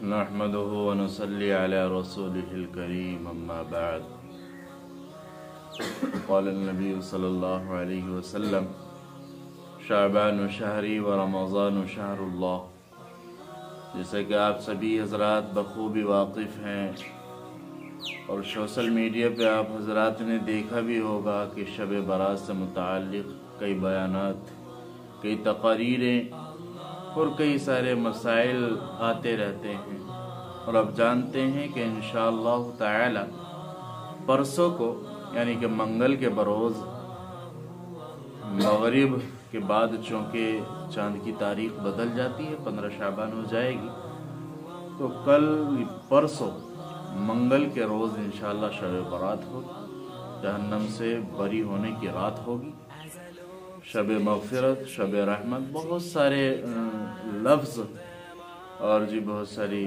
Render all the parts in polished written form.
नहमदुहु व नुसल्ली अला रसूलिहिल करीम अम्मा बाद। क़ाल नबी सल्लल्लाहु अलैहि वसल्लम शाबान शहरी व रमज़ान शहरुल्लाह। जैसे कि आप सभी हज़रात बखूबी वाकिफ़ हैं और सोशल मीडिया पे आप हज़रात ने देखा भी होगा कि शब बारात से मुताल्लिक़ कई बयानात, कई तक़रीरें और कई सारे मसाइल आते रहते हैं। और अब जानते हैं कि इंशाअल्लाह ताला परसों को यानी कि मंगल के बरोज़ मगरिब के बाद चूँकि चांद की तारीख बदल जाती है, 15 शाबान हो जाएगी, तो कल परसों मंगल के रोज़ इंशाअल्लाह शब बारात होगी, जहन्नम से बरी होने की रात होगी, शब मग़फ़िरत, शब रहमत, बहुत सारे लफ्ज़ और जी बहुत सारी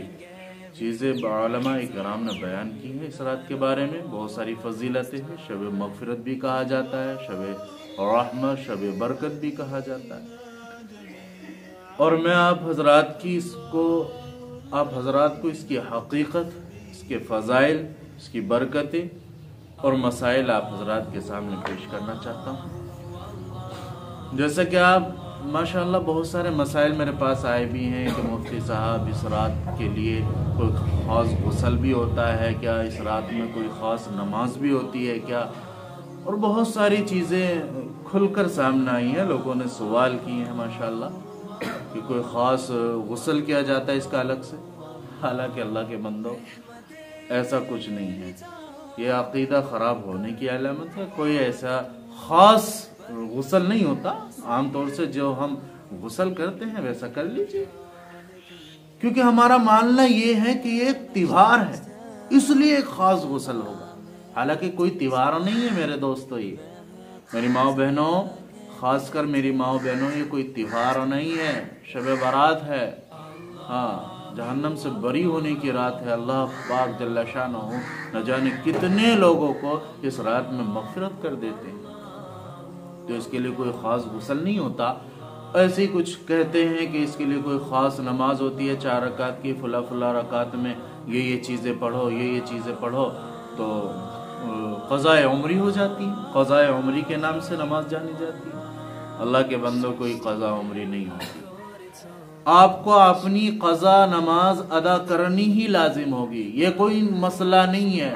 चीज़ें उलमा इकराम ने बयान की हैं इस रात के बारे में। बहुत सारी फजीलतें हैं। शब मग़फ़िरत भी कहा जाता है, शब रहमत, शब बरकत भी कहा जाता है। और मैं आप हज़रात को इसकी हकीकत, इसके फ़ज़ाइल, इसकी बरकतें और मसाइल आप हज़रात के सामने पेश करना चाहता हूँ। जैसा कि आप माशाअल्लाह बहुत सारे मसाइल मेरे पास आए भी हैं कि मुफ्ती साहब इस रात के लिए कोई ख़ास गुस्ल भी होता है क्या, इस रात में कोई ख़ास नमाज भी होती है क्या, और बहुत सारी चीज़ें खुलकर सामने आई हैं। लोगों ने सवाल किए हैं माशाअल्लाह कि कोई ख़ास गुस्ल किया जाता है इसका अलग से। हालांकि अल्लाह के बंदो ऐसा कुछ नहीं है, ये अक़ीदा ख़राब होने की अलामत है। कोई ऐसा ख़ास गुस्ल नहीं होता, आमतौर से जो हम गुस्ल करते हैं वैसा कर लीजिए, क्योंकि हमारा मानना ये है कि ये एक त्योहार है, इसलिए एक खास गुस्ल होगा। हालांकि कोई त्योहार नहीं है मेरे दोस्तों, ये मेरी माओ बहनों, खासकर मेरी माओ बहनों, ये कोई त्योहार नहीं है, शब बारात है। हाँ, जहन्नम से बरी होने की रात है। अल्लाह पाक जल्ला शानहू न जाने कितने लोगों को इस रात में मग़फ़िरत कर देते हैं, तो इसके लिए कोई ख़ास गुस्ल नहीं होता। ऐसे ही कुछ कहते हैं कि इसके लिए कोई ख़ास नमाज होती है 4 रकात की, फुला रकात में ये चीज़ें पढ़ो, ये चीज़ें पढ़ो, तो क़ज़ाए उम्री हो जाती है। क़ज़ाए उम्री के नाम से नमाज जानी जाती है। अल्लाह के बंदों कोई क़ज़ा उम्री नहीं होती। आपको अपनी क़ज़ा नमाज अदा करनी ही लाजिम होगी। ये कोई मसला नहीं है,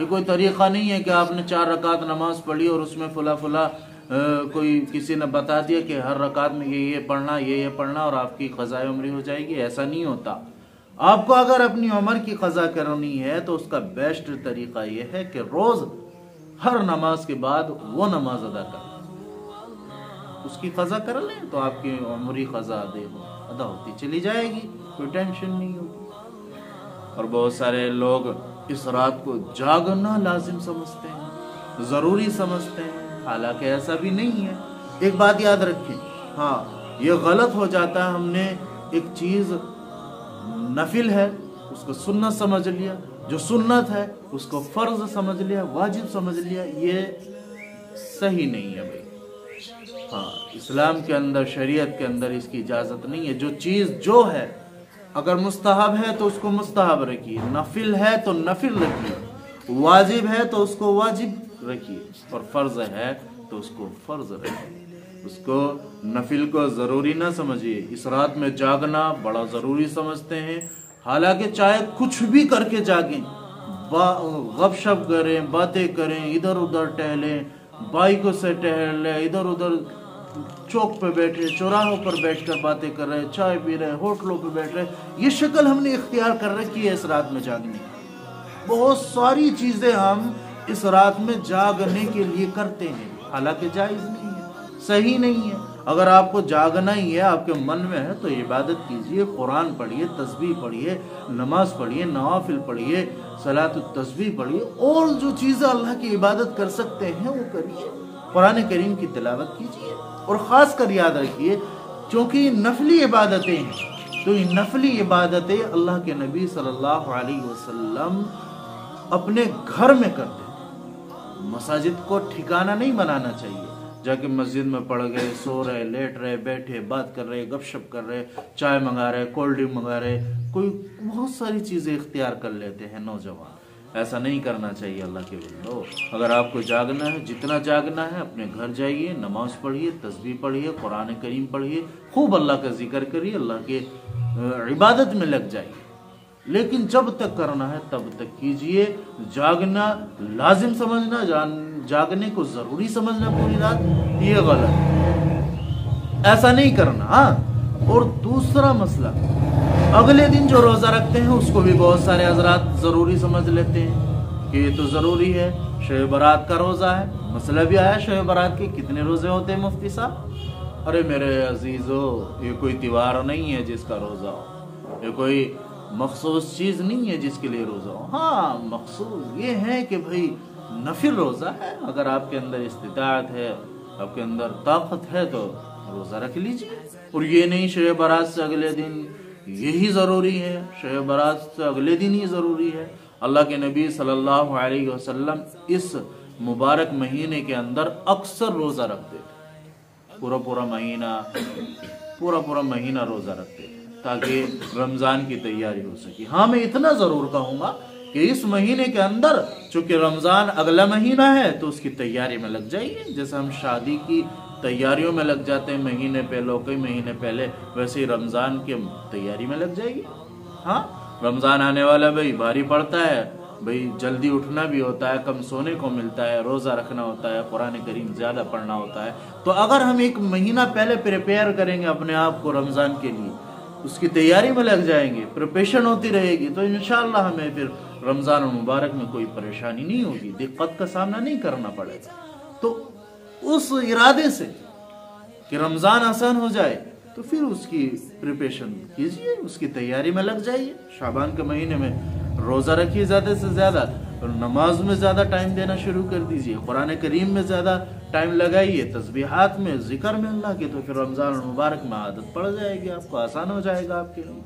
ये कोई तरीक़ा नहीं है कि आपने 4 रकात नमाज पढ़ी और उसमें फुला कोई किसी ने बता दिया कि हर रकात में ये पढ़ना, ये पढ़ना और आपकी क़ज़ाए उम्री हो जाएगी। ऐसा नहीं होता। आपको अगर अपनी उम्र की क़ज़ा करनी है तो उसका बेस्ट तरीका ये है कि रोज़ हर नमाज के बाद वो नमाज अदा करें, उसकी क़ज़ा कर लें तो आपकी उम्री क़ज़ा अदा होती चली जाएगी, कोई टेंशन नहीं होगी। और बहुत सारे लोग इस रात को जागना लाजिम समझते हैं, ज़रूरी समझते हैं, हालांकि ऐसा भी नहीं है। एक बात याद रखें, हाँ, ये गलत हो जाता है। हमने एक चीज़ नफिल है उसको सुन्नत समझ लिया, जो सुन्नत है उसको फ़र्ज समझ लिया, वाजिब समझ लिया, ये सही नहीं है भाई। हाँ, इस्लाम के अंदर, शरीयत के अंदर इसकी इजाज़त नहीं है। जो चीज़ जो है, अगर मुस्तहब है तो उसको मुस्तहब रखिए, नफिल है तो नफिल रखिए, वाजिब है तो उसको वाजिब रखिए, और फर्ज है तो उसको फर्ज रखिए। उसको नफिल को ज़रूरी ना समझिए। इस रात में जागना बड़ा ज़रूरी समझते हैं, हालांकि चाहे कुछ भी करके जागें, गपशप करें, बातें करें, इधर उधर टहलें, बाइकों से टहलें, इधर उधर चौक पे बैठे, चौराहों पर बैठकर बातें कर रहे, चाय पी रहे, होटलों पे बैठ रहे, ये शक्ल हमने इख्तियार कर रखी है इस रात में जागने की। बहुत सारी चीज़ें हम इस रात में जागने के लिए करते हैं, हालांकि जायज़ नहीं है, सही नहीं है। अगर आपको जागना ही है, आपके मन में है, तो इबादत कीजिए, कुरान पढ़िए, तस्बीह पढ़िए, नमाज पढ़िए, नवाफिल पढ़िए, सलात तस्बीह पढ़िए, और जो चीज़ें अल्लाह की इबादत कर सकते हैं वो करिए। कुरान करीम की तिलावत कीजिए। और ख़ास कर याद रखिए, क्योंकि नफली इबादतें हैं, तो ये नफली इबादतें अल्लाह के नबी सल्लल्लाहु अलैहि वसल्लम अपने घर में करते हैं। मसाजिद को ठिकाना नहीं बनाना चाहिए। जाके मस्जिद में पड़ गए, सो रहे, लेट रहे, बैठे, बात कर रहे, गपशप कर रहे, चाय मंगा रहे, कोल्ड ड्रिंक मंगा रहे, कोई बहुत सारी चीज़ें इख्तियार कर लेते हैं नौजवान। ऐसा नहीं करना चाहिए अल्लाह के बंदो। अगर आपको जागना है, जितना जागना है, अपने घर जाइए, नमाज पढ़िए, तस्बीह पढ़िए, कुरान करीम पढ़िए, खूब अल्लाह का जिक्र करिए, अल्लाह के इबादत में लग जाइए। लेकिन जब तक करना है तब तक कीजिए। जागना लाजिम समझना, जागने को जरूरी समझना पूरी रात, ये गलत है, ऐसा नहीं करना। हाँ, और दूसरा मसला, अगले दिन जो रोजा रखते हैं उसको भी बहुत सारे हजरात जरूरी समझ लेते हैं कि ये तो जरूरी है, शब बारात का रोजा है। मसला भी आया शब बारात के कितने रोजे होते हैं मुफ्ती साहब? अरे मेरे अजीजों, ये कोई त्योहार नहीं है जिसका रोजा हो, ये कोई मखसूस चीज नहीं है जिसके लिए रोजा हो। हाँ, मखसूस ये है कि भाई नफिल रोजा है, अगर आपके अंदर इस्तिताअत है, आपके अंदर ताकत है तो रोजा रख लीजिए। और ये नहीं शब बारात से अगले दिन यही जरूरी है, शब बारात से अगले दिन ही जरूरी है। अल्लाह के नबी सल्लल्लाहु अलैहि वसल्लम इस मुबारक महीने के अंदर अक्सर रोजा रखते थे, पूरा महीना रोजा रखते थे ताकि रमजान की तैयारी हो सके। हाँ, मैं इतना जरूर कहूंगा कि इस महीने के अंदर चूंकि रमजान अगला महीना है तो उसकी तैयारी में लग जाइए। जैसे हम शादी की तैयारियों में लग जाते हैं महीने पहले, कई महीने पहले, वैसे ही रमजान की तैयारी में लग जाइए। हाँ, रमजान आने वाला भाई भारी पड़ता है, भाई जल्दी उठना भी होता है, कम सोने को मिलता है, रोजा रखना होता है, कुरान करीम ज्यादा पढ़ना होता है। तो अगर हम एक महीना पहले प्रिपेयर करेंगे अपने आप को रमजान के लिए, उसकी तैयारी में लग जाएंगे, प्रिपरेशन होती रहेगी, तो इंशाअल्लाह हमें फिर रमजान मुबारक में कोई परेशानी नहीं होगी, दिक्कत का सामना नहीं करना पड़ेगा। तो उस इरादे से कि रमजान आसान हो जाए तो फिर उसकी प्रिपरेशन कीजिए, उसकी तैयारी में लग जाइए। शाबान के महीने में रोजा रखिए ज्यादा से ज्यादा, और नमाज में ज्यादा टाइम देना शुरू कर दीजिए, कुरान करीम में ज्यादा टाइम लगाइए, तस्बीहात में, जिक्र में अल्लाह के, तो फिर रमजान मुबारक में आदत पड़ जाएगी, आपको आसान हो जाएगा आपके लिए।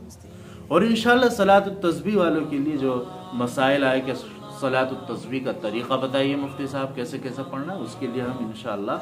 और इंशाल्लाह सलात तस्बीह वालों के लिए जो मसाइल आए कि सलात तस्बीह का तरीका बताइए मुफ्ती साहब, कैसे कैसे पढ़ना है, उसके लिए हम इंशाल्लाह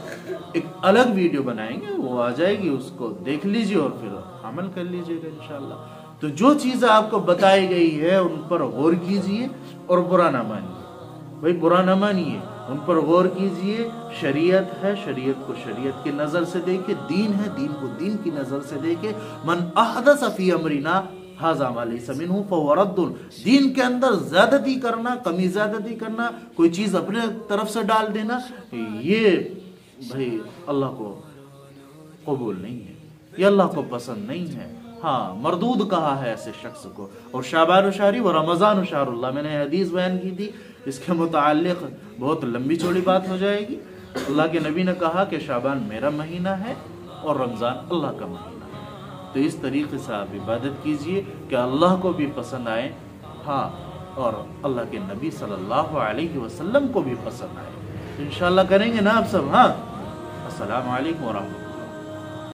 एक अलग वीडियो बनाएंगे, वो आ जाएगी, उसको देख लीजिए और फिर अमल कर लीजिएगा इंशाल्लाह। तो जो चीज़ें आपको बताई गई है उन पर गौर कीजिए और बुरा ना मानिए, भाई बुरा ना मानिए, उन पर गौर कीजिए। शरीयत है, शरीयत को शरीयत की नज़र से देखे, दीन है, दीन को दीन की नज़र से देखे। मन अहदस फी अमरिना हाज़ा मा लैसा मिन्हु फहुव रद्दुन। दीन के अंदर ज्यादती करना, कमी ज्यादती करना, कोई चीज़ अपने तरफ से डाल देना, ये भाई अल्लाह को कबूल नहीं है, ये अल्लाह को पसंद नहीं है। हाँ, मरदूद कहा है ऐसे शख्स को। और शाबान शहरी व रमज़ान शहरुल्लाह, मैंने हदीस बयान की थी, इसके मुताल्लिक़ बहुत लंबी चौड़ी बात हो जाएगी। अल्लाह के नबी ने कहा कि शाबान मेरा महीना है और रमज़ान अल्लाह का महीना है। तो इस तरीके से आप इबादत कीजिए कि अल्लाह को भी पसंद आए, हाँ, और अल्लाह के नबी सल्लल्लाहु अलैहि वसल्लम को भी पसंद आए। इंशाअल्लाह करेंगे ना आप सब। हाँ, अस्सलामु अलैकुम व रहमतुल्लाह।